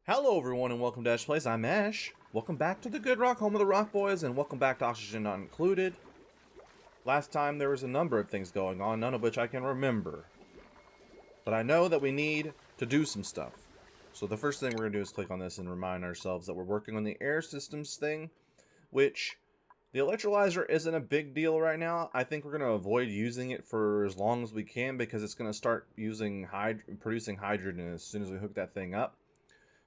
Hello everyone and welcome to EchPlays. I'm Ash. Welcome back to the Good Rock, home of the Rock Boys, and welcome back to Oxygen Not Included. Last time there was a number of things going on, none of which I can remember. But I know that we need to do some stuff. So the first thing we're going to do is click on this and remind ourselves that we're working on the air systems thing, which the electrolyzer isn't a big deal right now. I think we're going to avoid using it for as long as we can because it's going to start producing hydrogen as soon as we hook that thing up.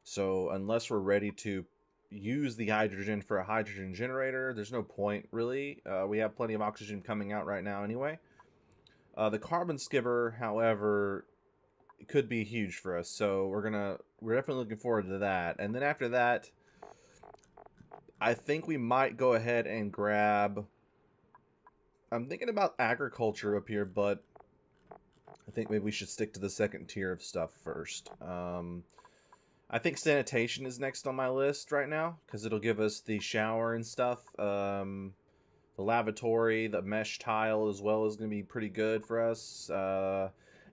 So unless we're ready to use the hydrogen for a hydrogen generator, there's no point really. We have plenty of oxygen coming out right now anyway. The carbon skimmer, however, could be huge for us. So we're definitely looking forward to that. And then after that, I think we might go ahead and grab. I'm thinking about agriculture up here, but I think maybe we should stick to the second tier of stuff first. I think sanitation is next on my list right now because it'll give us the shower and stuff. The lavatory, the mesh tile as well is going to be pretty good for us.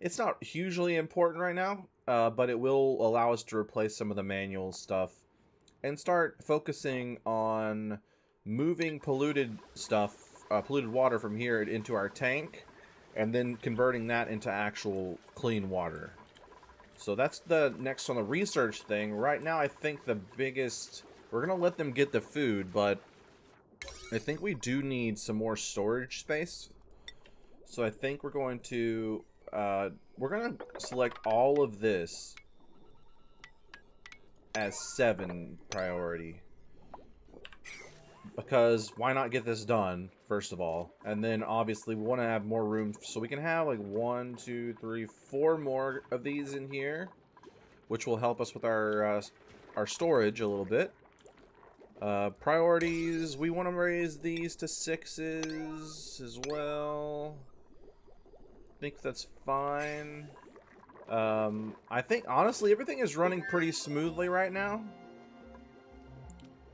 It's not hugely important right now, but it will allow us to replace some of the manual stuff and start focusing on moving polluted water from here into our tank and then converting that into actual clean water. So that's the next on the research thing. Right now, I think the biggest... We're going to let them get the food, but I think we do need some more storage space. So I think we're going to select all of this as 7 priority. Because why not get this done, first of all? And then, obviously, we want to have more room. So we can have, like, 1, 2, 3, 4 more of these in here. Which will help us with our storage a little bit. Priorities, we want to raise these to 6s as well. I think that's fine. I think, honestly, everything is running pretty smoothly right now.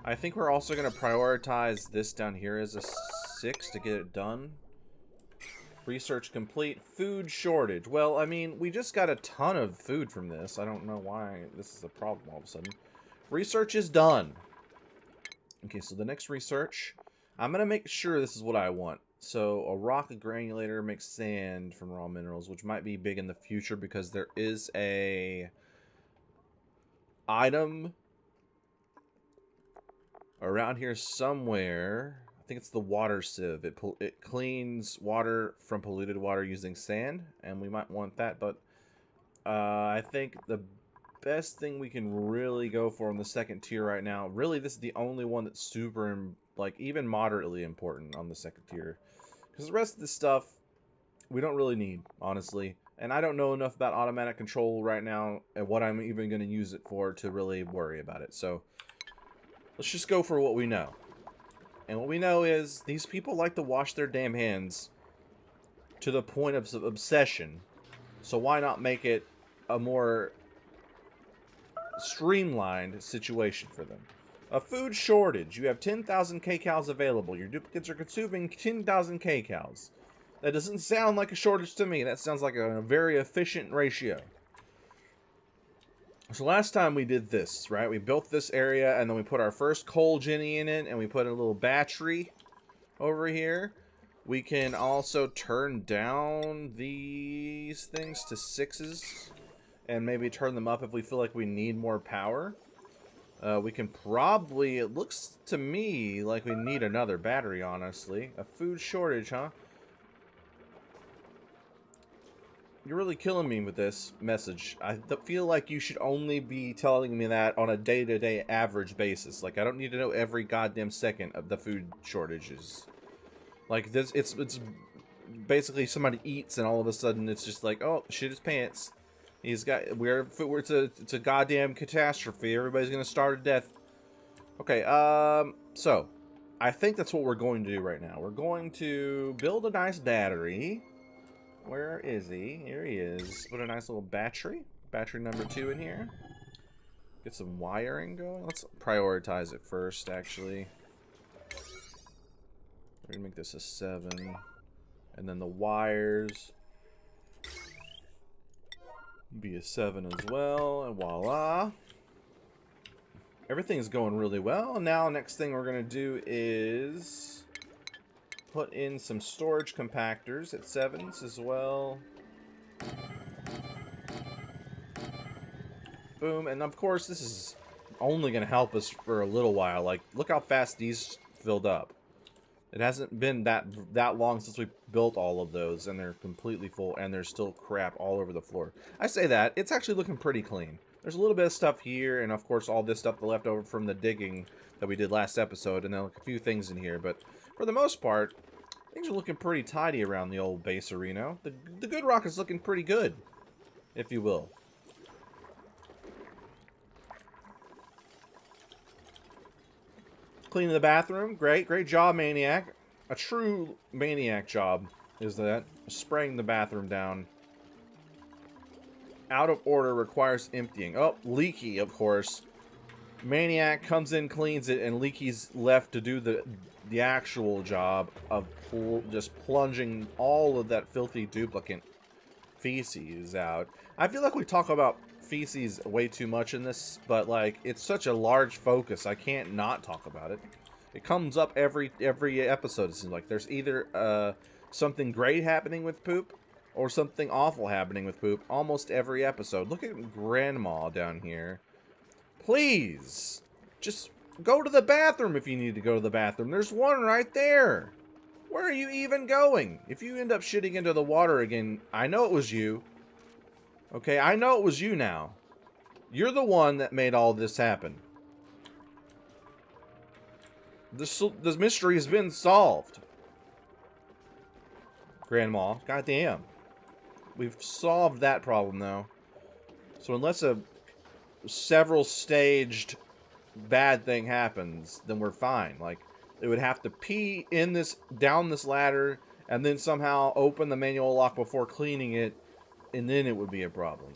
I think we're also going to prioritize this down here as a 6 to get it done. Research complete. Food shortage. Well, I mean, we just got a ton of food from this. I don't know why this is a problem all of a sudden. Research is done. Okay, so the next research, I'm going to make sure this is what I want. So, a rock granulator makes sand from raw minerals, which might be big in the future because there is a item around here somewhere. I think it's the water sieve. It cleans water from polluted water using sand, and we might want that. But I think the best thing we can really go for in the second tier right now, really this is the only one that's super, like, even moderately important on the second tier. Because the rest of this stuff, we don't really need, honestly. And I don't know enough about automatic control right now and what I'm even going to use it for to really worry about it. So let's just go for what we know. And what we know is these people like to wash their damn hands to the point of obsession. So why not make it a more streamlined situation for them? A food shortage. You have 10,000 kcals available. Your duplicates are consuming 10,000 kcals. That doesn't sound like a shortage to me. That sounds like a very efficient ratio. So last time we did this, right? We built this area, and then we put our first coal genny in it, and we put a little battery over here. We can also turn down these things to 6s, and maybe turn them up if we feel like we need more power. We can probably, it looks to me like we need another battery, honestly. A food shortage, huh? You're really killing me with this message. I feel like you should only be telling me that on a day-to-day average basis. Like, I don't need to know every goddamn second of the food shortages. Like, this, it's basically somebody eats and all of a sudden it's just like, oh, shit his pants. It's a goddamn catastrophe. Everybody's gonna starve to death. Okay, so, I think that's what we're going to do right now. We're going to build a nice battery. Where is he? Here he is. Put a nice little battery. Battery number 2 in here. Get some wiring going. Let's prioritize it first, actually. We're gonna make this a 7. And then the wires. Be a 7 as well. And voila. Everything's going really well. Now, next thing we're going to do is put in some storage compactors at 7s as well. Boom. And of course, this is only going to help us for a little while. Like, look how fast these filled up. It hasn't been that long since we built all of those, and they're completely full, and there's still crap all over the floor. I say that, it's actually looking pretty clean. There's a little bit of stuff here, and of course all this stuff left over from the digging that we did last episode, and then a few things in here, but for the most part, things are looking pretty tidy around the old base arena. The good rock is looking pretty good, if you will. Cleaning the bathroom, great job, Maniac. A true Maniac job is that. Spraying the bathroom down. Out of order, requires emptying. Oh, Leaky, of course. Maniac comes in, cleans it, and Leaky's left to do the actual job of just plunging all of that filthy duplicate feces out. I feel like we talk about feces way too much in this, but like it's such a large focus, I can't not talk about it. It comes up every episode. It seems like there's either something great happening with poop or something awful happening with poop almost every episode. Look at Grandma down here. Please just go to the bathroom if you need to go to the bathroom. There's one right there. Where are you even going? If you end up shitting into the water again, I know it was you. Okay, I know it was you now. You're the one that made all this happen. This mystery has been solved. Grandma, goddamn. We've solved that problem, though. So unless a several staged bad thing happens, then we're fine. Like, it would have to pee in this, down this ladder, and then somehow open the manual lock before cleaning it, and then it would be a problem.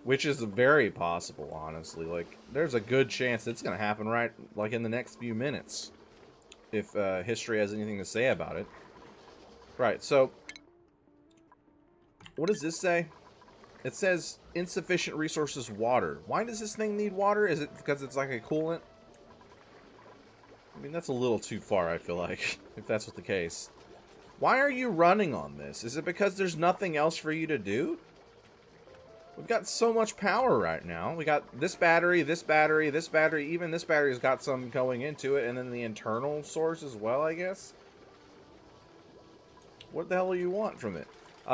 Which is very possible, honestly. Like, there's a good chance it's going to happen right, like, in the next few minutes. If history has anything to say about it. Right, so what does this say? It says insufficient resources water. Why does this thing need water? Is it because it's like a coolant? I mean, that's a little too far, I feel like, if that's what the case. Why are you running on this? Is it because there's nothing else for you to do? We've got so much power right now. We got this battery, this battery, this battery. Even this battery's got some going into it, and then the internal source as well, I guess. What the hell do you want from it?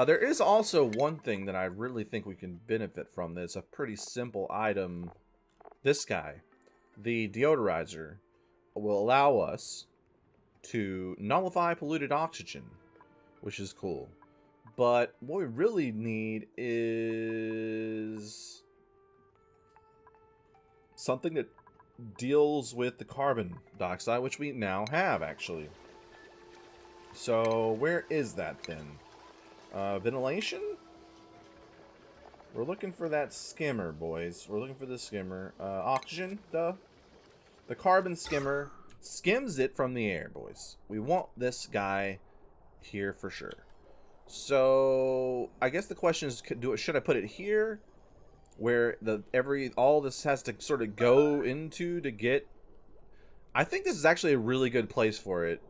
There is also one thing that I really think we can benefit from. That's a pretty simple item. This guy, the Deodorizer, will allow us to nullify polluted oxygen, which is cool. But what we really need is something that deals with the carbon dioxide, which we now have, actually. So where is that then? Ventilation? We're looking for that skimmer, boys. We're looking for the skimmer. Oxygen, duh. The carbon skimmer skims it from the air, boys. We want this guy here for sure. So I guess the question is, should I put it here, where all this has to sort of go into to get? I think this is actually a really good place for it,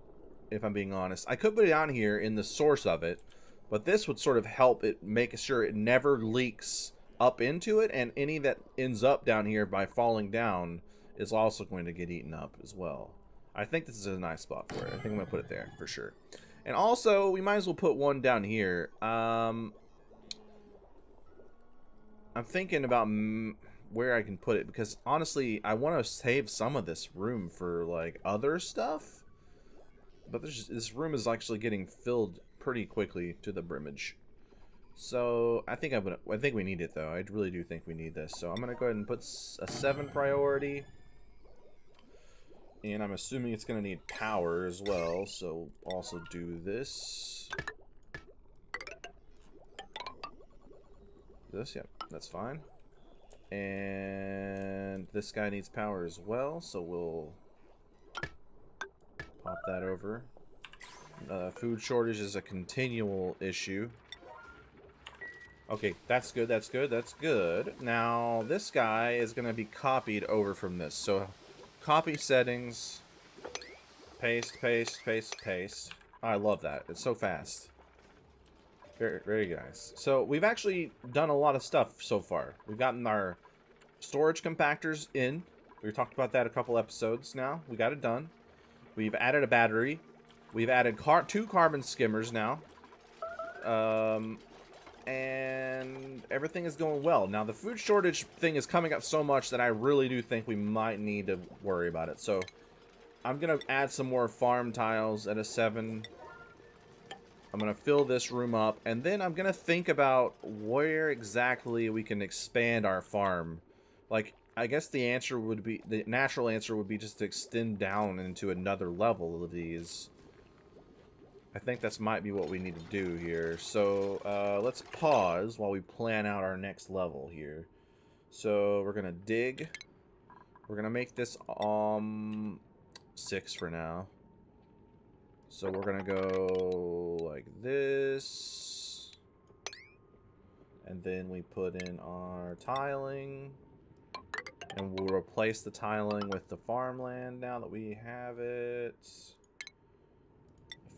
if I'm being honest. I could put it down here in the source of it, but this would sort of help it make sure it never leaks up into it, and any that ends up down here by falling down is also going to get eaten up as well. I think this is a nice spot for it. I think I'm going to put it there for sure. And also, we might as well put one down here. I'm thinking about where I can put it, because honestly, I want to save some of this room for like other stuff. But this room is actually getting filled pretty quickly to the brimmage. So I think I think we need it though. I really do think we need this. So I'm gonna go ahead and put a 7 priority. And I'm assuming it's going to need power as well, so also do this. This, yep, that's fine. And this guy needs power as well, so we'll pop that over. Food shortage is a continual issue. Okay, that's good, that's good, that's good. Now, this guy is going to be copied over from this. So, copy settings, paste, paste, paste, paste. Oh, I love that. It's so fast. Very, very nice. So, we've actually done a lot of stuff so far. We've gotten our storage compactors in. We talked about that a couple episodes now. We got it done. We've added a battery. We've added 2 carbon skimmers now. And everything is going well. Now, the food shortage thing is coming up so much that I really do think we might need to worry about it. So, I'm going to add some more farm tiles at a 7. I'm going to fill this room up. And then I'm going to think about where exactly we can expand our farm. Like, I guess the answer would be, the natural answer would be just to extend down into another level of these. I think that's might be what we need to do here. So, let's pause while we plan out our next level here. So, we're gonna dig. We're gonna make this, 6 for now. So, we're gonna go like this. And then we put in our tiling. And we'll replace the tiling with the farmland now that we have it.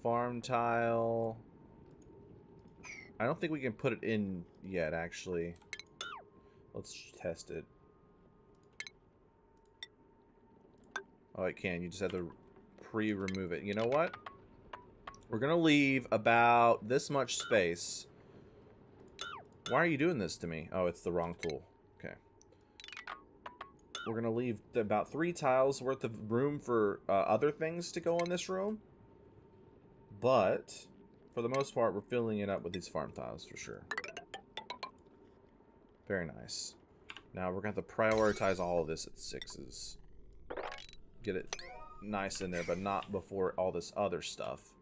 Farm tile. I don't think we can put it in yet, actually. Let's test it. Oh, it can. You just have to pre-remove it. You know what? We're going to leave about this much space. Why are you doing this to me? Oh, it's the wrong tool. Okay. We're going to leave about 3 tiles worth of room for other things to go in this room. But, for the most part, we're filling it up with these farm tiles for sure. Very nice. Now, we're going to have to prioritize all of this at 6s. Get it nice in there, but not before all this other stuff.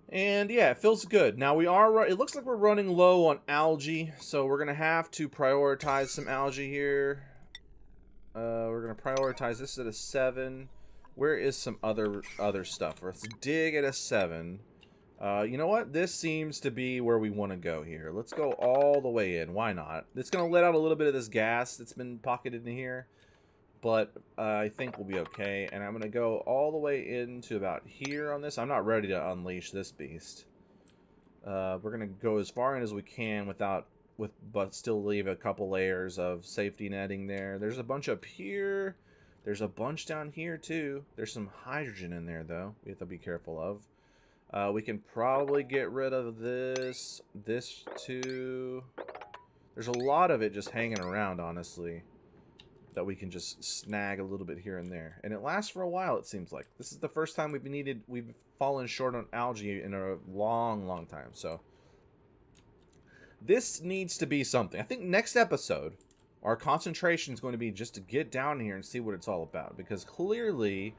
And, yeah, it feels good. Now, it looks like we're running low on algae, so we're going to have to prioritize some algae here. We're going to prioritize this at a 7. Where is some other stuff? Let's dig at a 7. You know what? This seems to be where we want to go here. Let's go all the way in. Why not? It's going to let out a little bit of this gas that's been pocketed in here. But I think we'll be okay. And I'm going to go all the way into about here on this. I'm not ready to unleash this beast. We're going to go as far in as we can but still leave a couple layers of safety netting there. There's a bunch up here. There's a bunch down here, too. There's some hydrogen in there, though. We have to be careful of. We can probably get rid of this. This, too. There's a lot of it just hanging around, honestly, that we can just snag a little bit here and there. And it lasts for a while, it seems like. This is the first time we've fallen short on algae in a long, long time. So, this needs to be something. I think next episode, our concentration is going to be just to get down here and see what it's all about. Because clearly,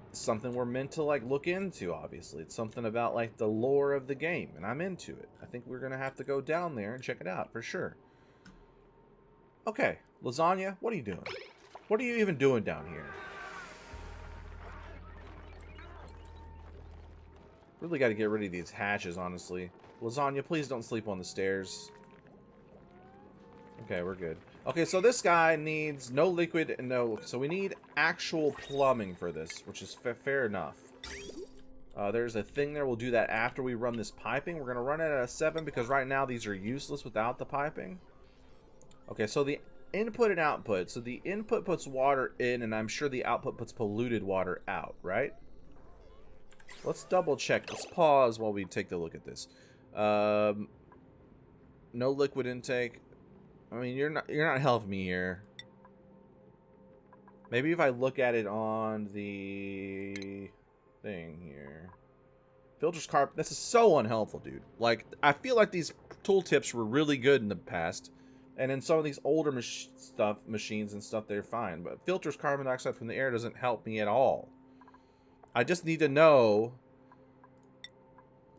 it's something we're meant to, like, look into, obviously. It's something about, like, the lore of the game. And I'm into it. I think we're going to have to go down there and check it out, for sure. Okay, Lasagna, what are you doing? What are you even doing down here? Really got to get rid of these hatches, honestly. Lasagna, please don't sleep on the stairs. Okay, we're good. Okay, so this guy needs no liquid and no... So we need actual plumbing for this, which is fair enough. There's a thing there. We'll do that after we run this piping. We're going to run it at a 7 because right now these are useless without the piping. Okay, so the input and output. So the input puts water in, and I'm sure the output puts polluted water out, right? Let's double check. Let's pause while we take a look at this. No liquid intake. I mean, you're not helping me here. Maybe if I look at it on the thing here. Filters carb. This is so unhelpful, dude. Like, I feel like these tooltips were really good in the past. And in some of these older machines and stuff, they're fine. But filters carbon dioxide from the air doesn't help me at all. I just need to know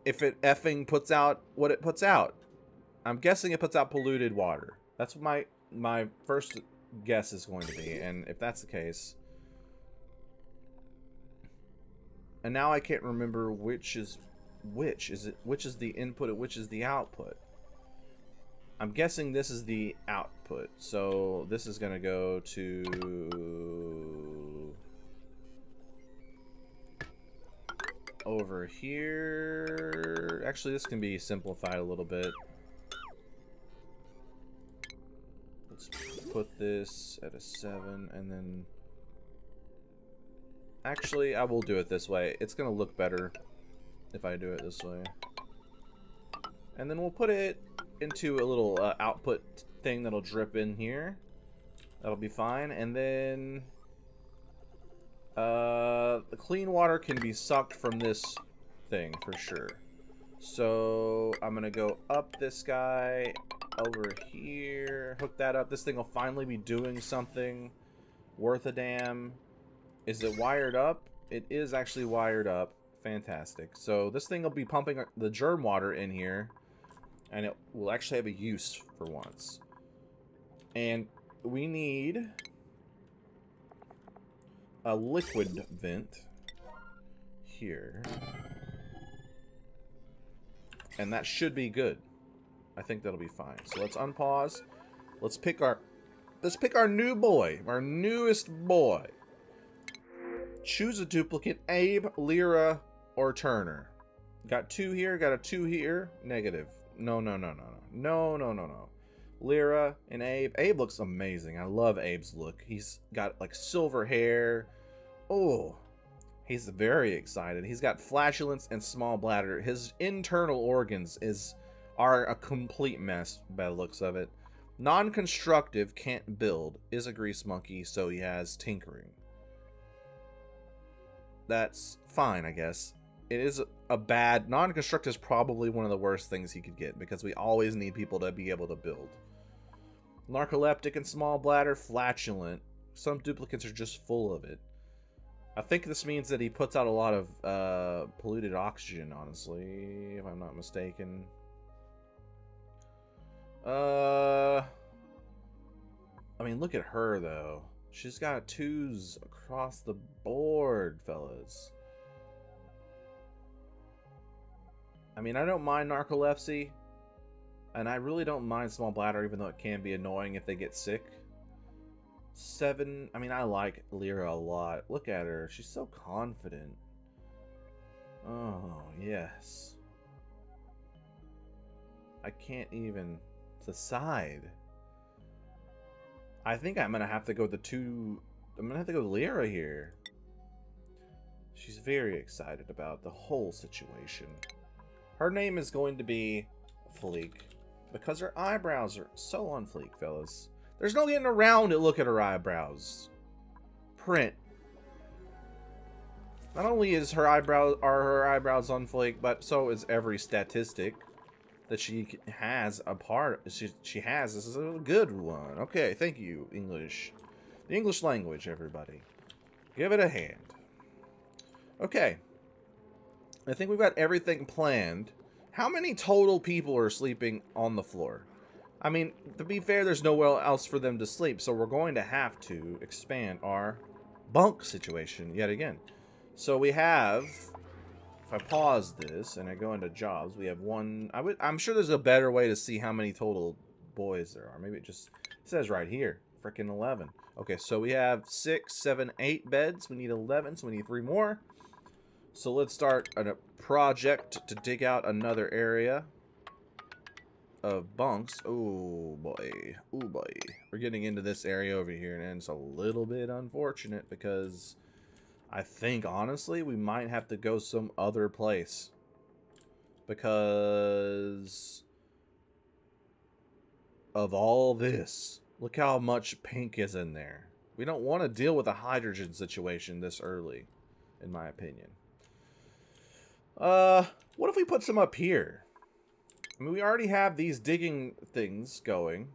if it effing puts out what it puts out. I'm guessing it puts out polluted water. That's what my first guess is going to be. And if that's the case... And now I can't remember which is which. Which is the input and which is the output? I'm guessing this is the output. So this is going to go to over here. Actually, this can be simplified a little bit. Let's put this at a 7 and then... Actually, I will do it this way. It's going to look better if I do it this way. And then we'll put it into a little output thing that'll drip in here. That'll be fine. And then the clean water can be sucked from this thing for sure. So I'm gonna go up this guy over here, hook that up. This thing will finally be doing something worth a damn. Is it wired up? It is actually wired up. Fantastic. So this thing will be pumping the germ water in here, and it will actually have a use for once. And we need a liquid vent here. And that should be good. I think that'll be fine. So let's unpause. Let's pick our new boy, our newest boy. Choose a duplicate, Abe, Lyra, or Turner. Got 2 here, got a 2 here. Negative. No. Lyra and Abe. Abe looks amazing. I love Abe's look. He's got like silver hair. Oh, he's very excited. He's got flatulence and small bladder. His internal organs are a complete mess by the looks of it. Non-constructive, can't build. Is a grease monkey, so he has tinkering. That's fine, I guess. It is a bad... Non-constructive is probably one of the worst things he could get, because we always need people to be able to build. Narcoleptic and small bladder, flatulent. Some duplicates are just full of it. I think this means that he puts out a lot of polluted oxygen, honestly, if I'm not mistaken. I mean, look at her, though. She's got 2s across the board, fellas. I mean, I don't mind narcolepsy, and I really don't mind small bladder, even though it can be annoying if they get sick. 7, I mean, I like Lyra a lot. Look at her. She's so confident. Oh, yes. I can't even decide. I think I'm gonna have to go with I'm gonna have to go with Lyra here. She's very excited about the whole situation. Her name is going to be FLEEK, because her eyebrows are so on fleek, fellas. There's no getting around it. Look at her eyebrows. Print. Not only is her eyebrows on fleek, but so is every statistic that she has a part. She has. This is a good one. Okay, thank you, English. The English language, everybody. Give it a hand. Okay. I think we've got everything planned. How many total people are sleeping on the floor? I mean, to be fair, there's nowhere else for them to sleep, so we're going to have to expand our bunk situation yet again. So we have, if I pause this and I go into jobs, we have 1. I'm sure there's a better way to see how many total boys there are. Maybe it says right here, freaking 11. Okay, so we have 6, 7, 8 beds. We need 11, so we need 3 more. So let's start a project to dig out another area of bunks. Oh boy. Oh boy. We're getting into this area over here, and it's a little bit unfortunate because I think, honestly, we might have to go some other place. Because of all this. Look how much pink is in there. We don't want to deal with a hydrogen situation this early, in my opinion. What if we put some up here? I mean, we already have these digging things going.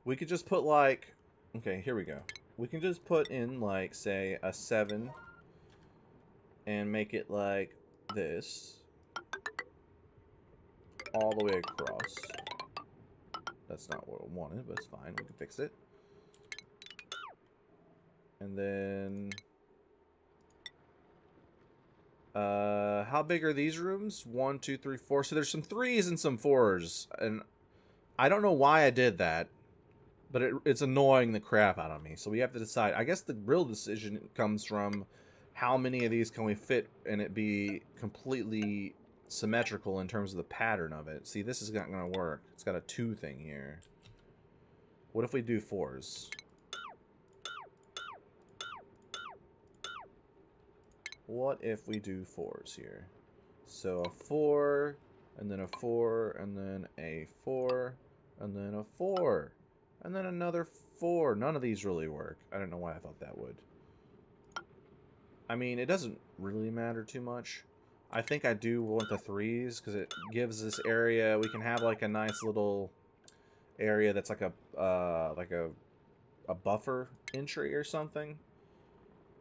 We could just put, like... Okay, here we go. We can just put in, like, say, a 7. And make it like this. All the way across. That's not what I wanted, but it's fine. We can fix it. And then... how big are these rooms? 1, 2, 3, 4. So there's some 3s and some 4s. And I don't know why I did that. But it's annoying the crap out of me. So we have to decide. I guess the real decision comes from how many of these can we fit and it be completely symmetrical in terms of the pattern of it. See, this is not going to work. It's got a 2 thing here. What if we do 4s? What if we do 4s here? So a 4, and then a 4, and then a 4, and then a 4. And then another 4. None of these really work. I don't know why I thought that would. I mean, it doesn't really matter too much. I think I do want the 3s because it gives this area. We can have like a nice little area that's like a buffer entry or something.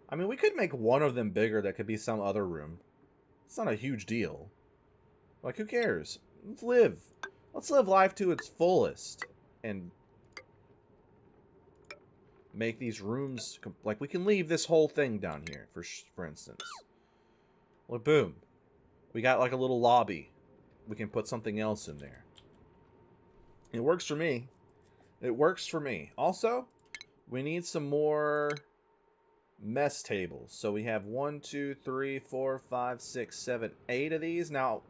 I mean, we could make one of them bigger. That could be some other room. It's not a huge deal. Like, who cares? Let's live. Let's live life to its fullest and make these rooms, like, we can leave this whole thing down here, for instance. Well, boom. We got, like, a little lobby. We can put something else in there. It works for me. It works for me. Also, we need some more mess tables. So we have 1, 2, 3, 4, 5, 6, 7, 8 of these. Now,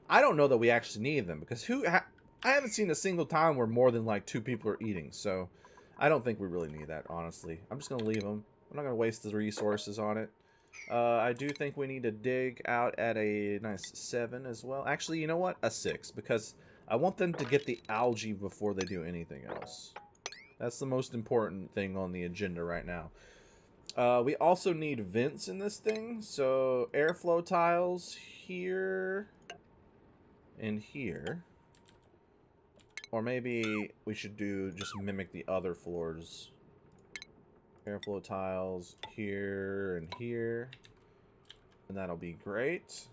I don't know that we actually need them, because I haven't seen a single time where more than, like, 2 people are eating, so I don't think we really need that, honestly. I'm just going to leave them. I'm not going to waste the resources on it. I do think we need to dig out at a nice 7 as well. Actually, you know what? A 6, because I want them to get the algae before they do anything else. That's the most important thing on the agenda right now. We also need vents in this thing. So, airflow tiles here and here. Or maybe we should just mimic the other floors. Airflow tiles here and here. And that'll be great.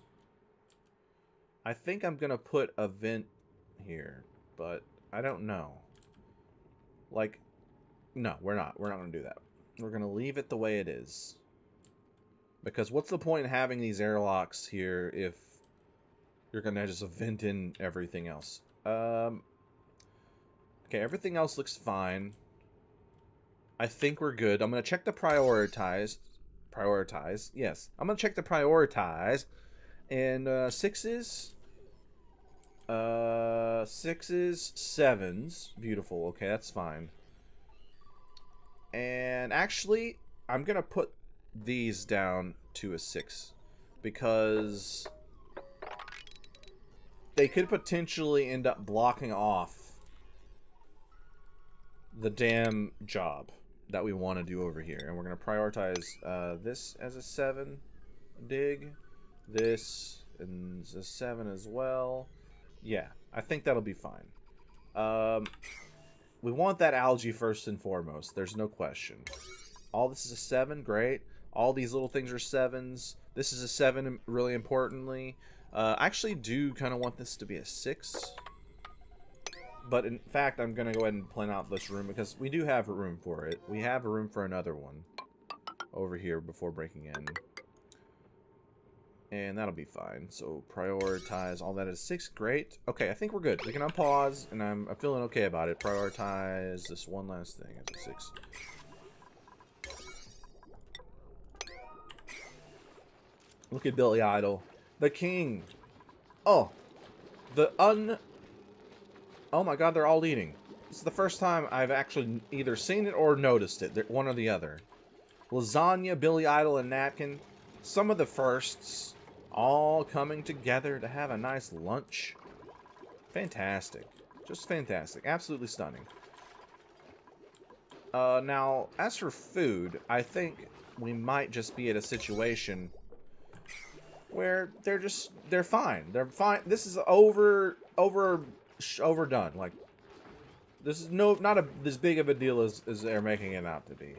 I think I'm going to put a vent here, but I don't know. Like, no, we're not. We're not going to do that. We're going to leave it the way it is. Because what's the point in having these airlocks here if you're going to just vent in everything else? Okay, everything else looks fine. I think we're good. I'm going to check the prioritize. Yes. I'm going to check the prioritize. And 6s. 6s, 7s. Beautiful. Okay, that's fine. And actually, I'm going to put these down to a 6. Because they could potentially end up blocking off the damn job that we want to do over here. And we're going to prioritize this as a 7 dig. This and a 7 as well. Yeah, I think that'll be fine. We want that algae first and foremost. There's no question. All this is a 7. Great. All these little things are 7s. This is a 7, really importantly. I actually do kind of want this to be a 6. But in fact, I'm going to go ahead and plan out this room because we do have room for it. We have a room for another one over here before breaking in. And that'll be fine. So prioritize all that as 6. Great. Okay, I think we're good. We can unpause, and I'm feeling okay about it. Prioritize this one last thing as a 6. Look at Billy Idol. The king. Oh. Oh my god, they're all eating. This is the first time I've actually either seen it or noticed it. One or the other. Lasagna, Billy Idol, and Napkin. Some of the firsts all coming together to have a nice lunch. Fantastic. Just fantastic. Absolutely stunning. Now, as for food, I think we might just be at a situation where they're fine. They're fine. This is overdone. Like, this is not as big of a deal as they're making it out to be.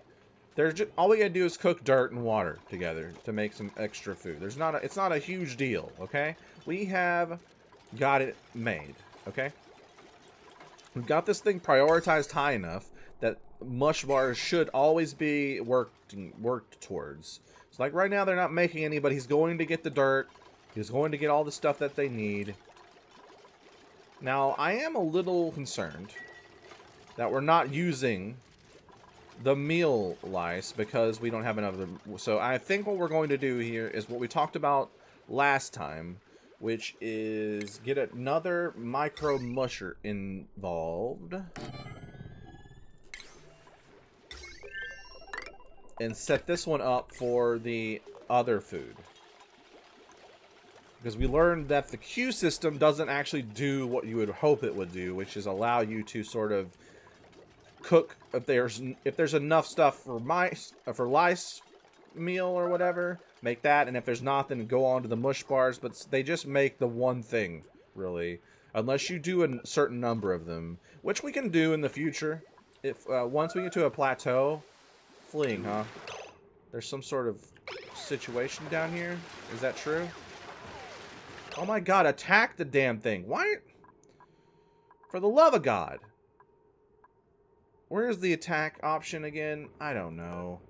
All we gotta do is cook dirt and water together to make some extra food. It's not a huge deal, okay? We have got it made, okay? We've got this thing prioritized high enough that mush bars should always be worked towards. So like right now they're not making any, but he's going to get the dirt He's going to get all the stuff that they need. Now, I am a little concerned that we're not using the meal lice because we don't have enough of them. So I think what we're going to do here is what we talked about last time, which is get another micro musher involved and set this one up for the other food. Because we learned that the queue system doesn't actually do what you would hope it would do, which is allow you to sort of cook if there's enough stuff for lice meal or whatever, make that, and if there's not, then go on to the mush bars. But they just make the one thing, really, unless you do a certain number of them, which we can do in the future. If once we get to a plateau, fleeing, huh? There's some sort of situation down here. Is that true? Oh my God! Attack the damn thing! Why? For the love of God! Where's the attack option again? I don't know.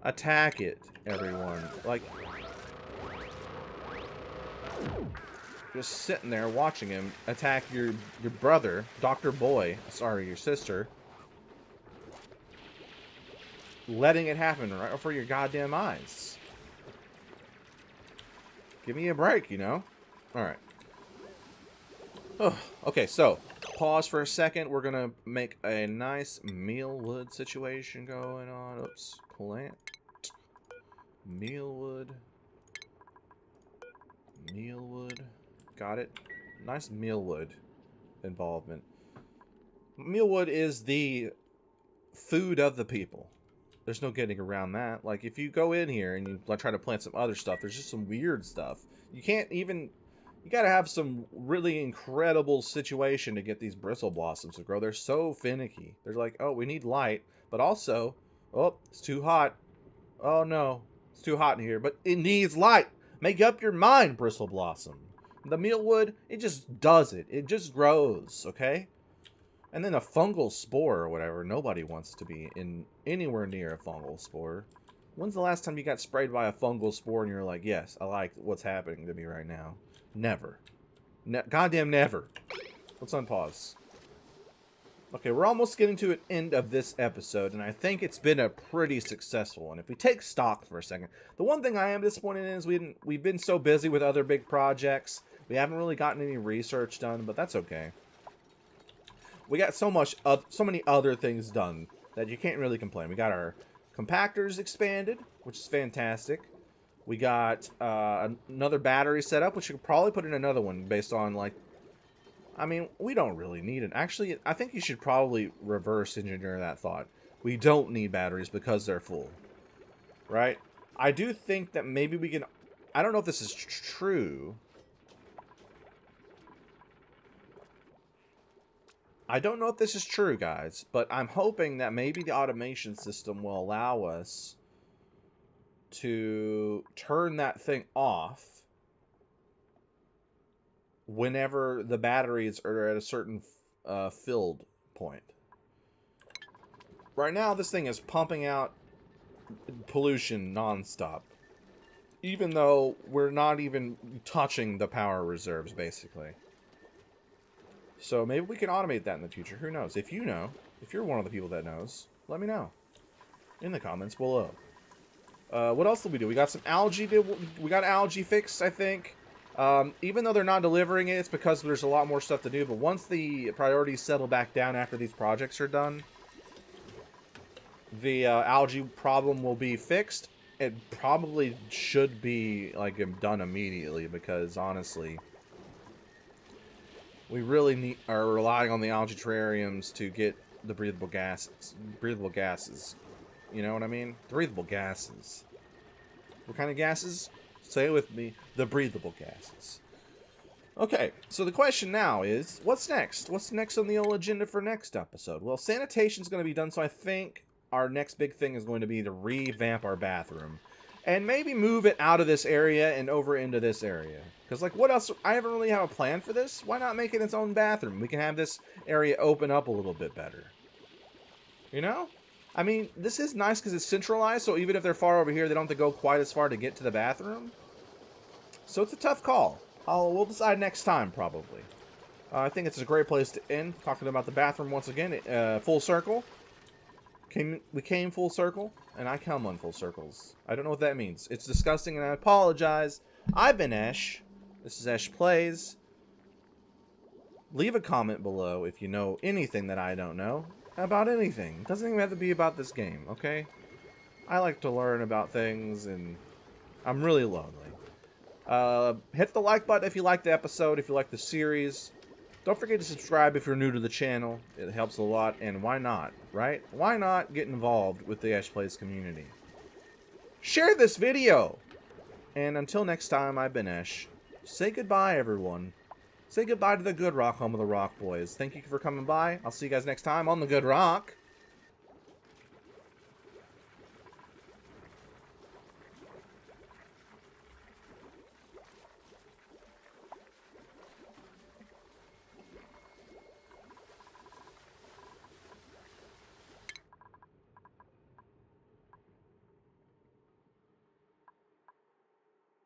Attack it, everyone. Like, just sitting there watching him attack your brother, Dr. Boy. Sorry, your sister. Letting it happen right before your goddamn eyes. Give me a break, you know? Alright. Oh, okay, so, pause for a second. We're gonna make a nice mealwood situation going on. Oops. Plant. Mealwood. Mealwood. Got it. Nice mealwood involvement. Mealwood is the food of the people. There's no getting around that. Like, if you go in here and you try to plant some other stuff, there's just some weird stuff. You can't even... You gotta have some really incredible situation to get these bristle blossoms to grow. They're so finicky. They're like, oh, we need light, but also, oh, it's too hot. Oh, no. It's too hot in here, but it needs light. Make up your mind, bristle blossom. The mealwood, it just does it. It just grows, okay? And then a fungal spore or whatever. Nobody wants to be in anywhere near a fungal spore. When's the last time you got sprayed by a fungal spore and you're like, yes, I like what's happening to me right now? Never. Goddamn never. Let's unpause. Okay, we're almost getting to an end of this episode, and I think it's been a pretty successful one. If we take stock for a second, the one thing I am disappointed in is we've been so busy with other big projects, we haven't really gotten any research done, but that's okay. We got so many other things done that you can't really complain. We got our compactors expanded, which is fantastic. We got another battery set up, which you could probably put in another one based on, like, I mean, we don't really need it. Actually, I think you should probably reverse engineer that thought. We don't need batteries because they're full, right? I do think that maybe we can... I don't know if this is true. I don't know if this is true, guys, but I'm hoping that maybe the automation system will allow us to turn that thing off whenever the batteries are at a certain filled point. Right now, this thing is pumping out pollution nonstop, even though we're not even touching the power reserves, basically. So maybe we can automate that in the future. Who knows? If you know, if you're one of the people that knows, let me know in the comments below. What else did we do? We got some algae. We got algae fixed, I think. Even though they're not delivering it, it's because there's a lot more stuff to do. But once the priorities settle back down after these projects are done, the algae problem will be fixed. It probably should be like done immediately because honestly, we really are relying on the algae terrariums to get the breathable gases. Breathable gases. You know what I mean? Breathable gases. What kind of gases? Say it with me. The breathable gases. Okay, so the question now is, what's next? What's next on the old agenda for next episode? Well, sanitation's going to be done, so I think our next big thing is going to be to revamp our bathroom. And maybe move it out of this area and over into this area. Because, like, what else? I haven't really have a plan for this. Why not make it its own bathroom? We can have this area open up a little bit better. You know? I mean, this is nice because it's centralized, so even if they're far over here, they don't have to go quite as far to get to the bathroom. So it's a tough call. We'll decide next time, probably. I think it's a great place to end, talking about the bathroom once again. Full circle. We came full circle, and I come on full circles. I don't know what that means. It's disgusting, and I apologize. I've been Esh. This is EchPlays. Leave a comment below if you know anything that I don't know about anything. It doesn't even have to be about this game, okay? I like to learn about things, and I'm really lonely. Hit the like button if you like the episode, if you like the series. Don't forget to subscribe if you're new to the channel. It helps a lot, and why not, right? Why not get involved with the EchPlays community? Share this video! And until next time, I've been Esh. Say goodbye, everyone. Say goodbye to the Good Rock, home of the Rock Boys. Thank you for coming by. I'll see you guys next time on the Good Rock.